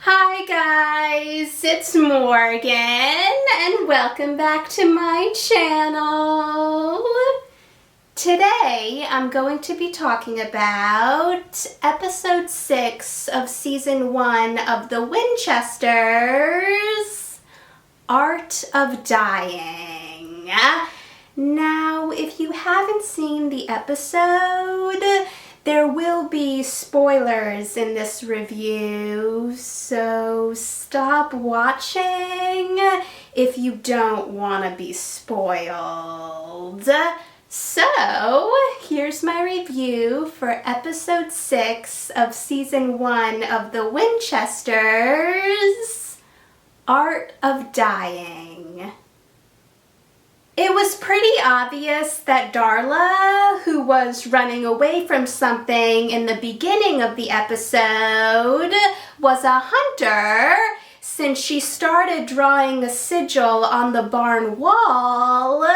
Hi guys, it's Morgan and welcome back to my channel. Today I'm going to be talking about episode 6 of season 1 of the Winchesters, Art of Dying. Now, if you haven't seen the episode, there will be spoilers in this review, so stop watching if you don't want to be spoiled. So, here's my review for episode 6 of season 1 of the Winchesters, Art of Dying. It was pretty obvious that Darla, who was running away from something in the beginning of the episode, was a hunter since she started drawing a sigil on the barn wall,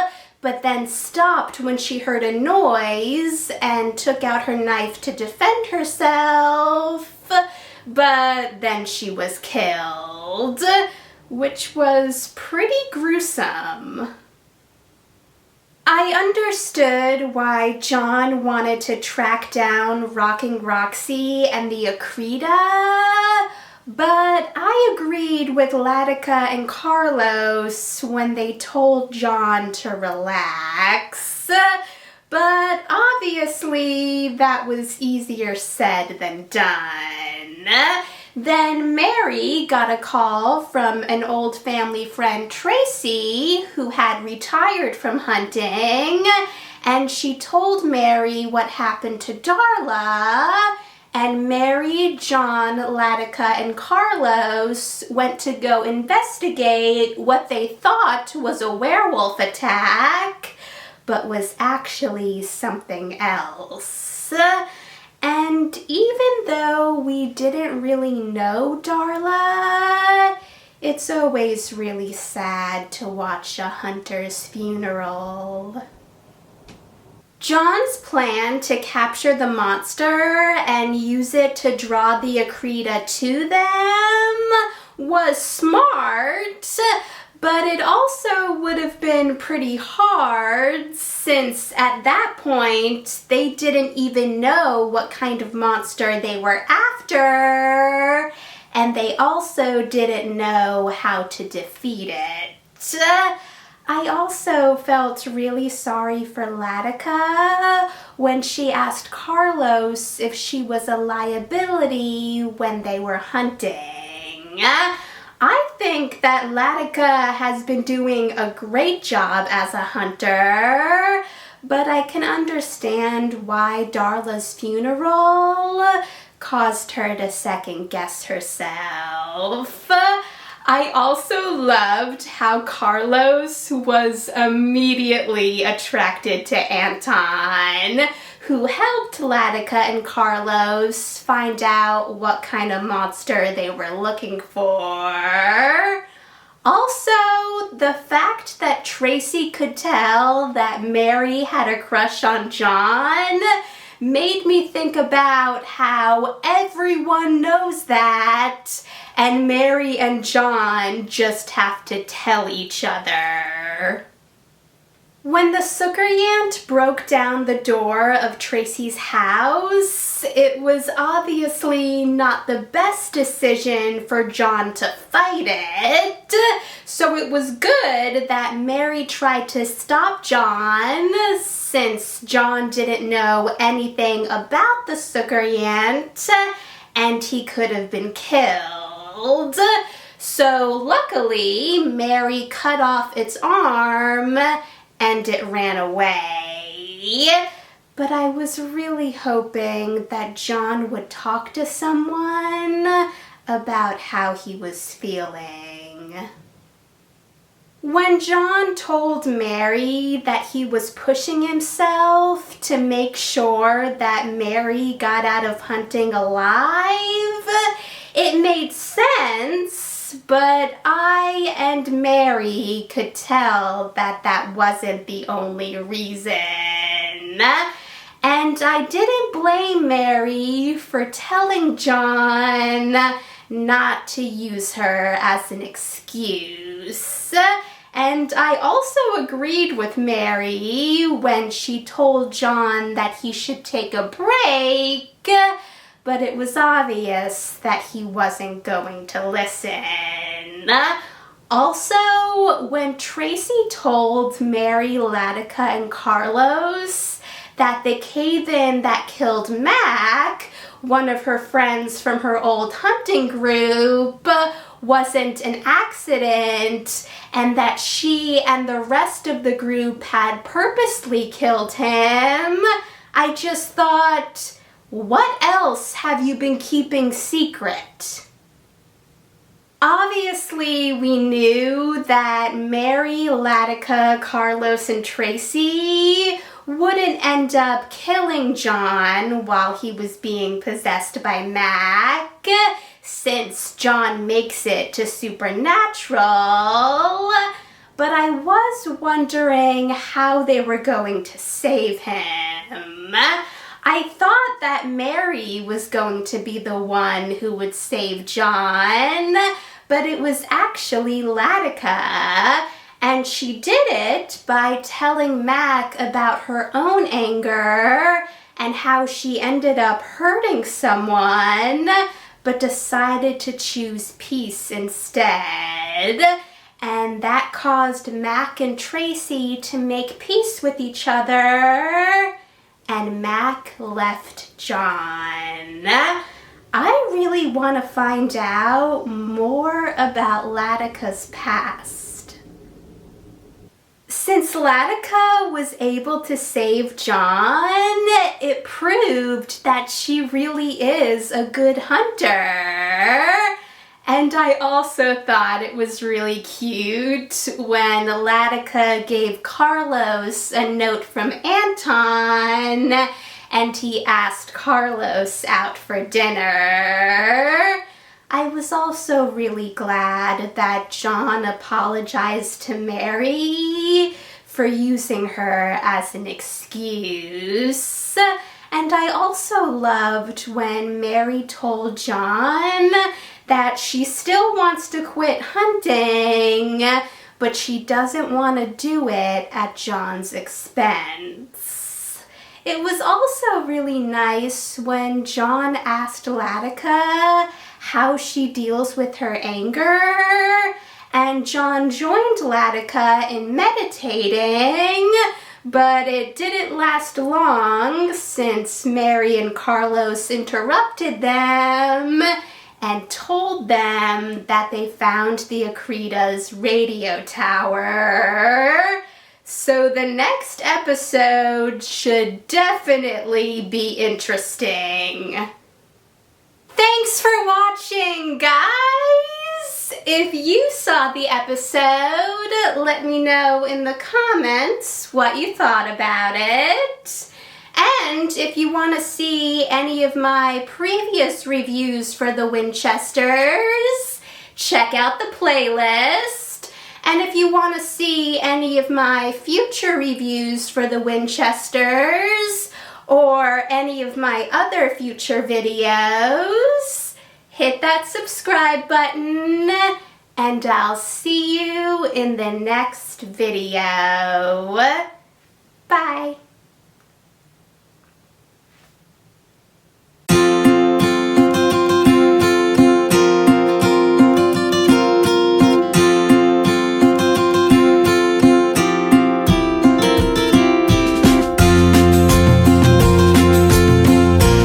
but then stopped when she heard a noise and took out her knife to defend herself, but then she was killed, which was pretty gruesome. I understood why John wanted to track down Rocking Roxy and the Akrita, but I agreed with Latika and Carlos when they told John to relax. But obviously that was easier said than done. Then Mary got a call from an old family friend, Tracy, who had retired from hunting, and she told Mary what happened to Darla, and Mary, John, Latika, and Carlos went to go investigate what they thought was a werewolf attack, but was actually something else. And even though we didn't really know Darla, it's always really sad to watch a hunter's funeral. John's plan to capture the monster and use it to draw the Akrita to them was smart, but it also would have been pretty hard since at that point they didn't even know what kind of monster they were after, and they also didn't know how to defeat it. I also felt really sorry for Latika when she asked Carlos if she was a liability when they were hunting. I think that Latika has been doing a great job as a hunter, but I can understand why Darla's funeral caused her to second guess herself. I also loved how Carlos was immediately attracted to Anton, who helped Latika and Carlos find out what kind of monster they were looking for. Also, the fact that Tracy could tell that Mary had a crush on John made me think about how everyone knows that, and Mary and John just have to tell each other. When the Suckeryant broke down the door of Tracy's house, it was obviously not the best decision for John to fight it, so it was good that Mary tried to stop John, since John didn't know anything about the Suckeryant, and he could have been killed. So luckily, Mary cut off its arm and it ran away. But I was really hoping that John would talk to someone about how he was feeling. When John told Mary that he was pushing himself to make sure that Mary got out of hunting alive, it made sense. But I and Mary could tell that that wasn't the only reason. And I didn't blame Mary for telling John not to use her as an excuse. And I also agreed with Mary when she told John that he should take a break, but it was obvious that he wasn't going to listen. Also, when Tracy told Mary, Latika, and Carlos that the cave-in that killed Mac, one of her friends from her old hunting group, wasn't an accident, and that she and the rest of the group had purposely killed him, I just thought, what else have you been keeping secret? Obviously, we knew that Mary, Latika, Carlos, and Tracy wouldn't end up killing John while he was being possessed by Mac, since John makes it to Supernatural, but I was wondering how they were going to save him. I thought that Mary was going to be the one who would save John, but it was actually Latika, and she did it by telling Mac about her own anger and how she ended up hurting someone, but decided to choose peace instead. And that caused Mac and Tracy to make peace with each other, and Mac left John. I really want to find out more about Latika's past. Since Latika was able to save John, it proved that she really is a good hunter. And I also thought it was really cute when Latika gave Carlos a note from Anton and he asked Carlos out for dinner. I was also really glad that John apologized to Mary for using her as an excuse. And I also loved when Mary told John that she still wants to quit hunting, but she doesn't want to do it at John's expense. It was also really nice when John asked Latika how she deals with her anger, and John joined Latika in meditating, but it didn't last long since Mary and Carlos interrupted them and told them that they found the Akrita's radio tower. So the next episode should definitely be interesting. Thanks for watching, guys! If you saw the episode, let me know in the comments what you thought about it. And if you want to see any of my previous reviews for the Winchesters, check out the playlist. And if you want to see any of my future reviews for the Winchesters, or any of my other future videos, hit that subscribe button, and I'll see you in the next video. Bye.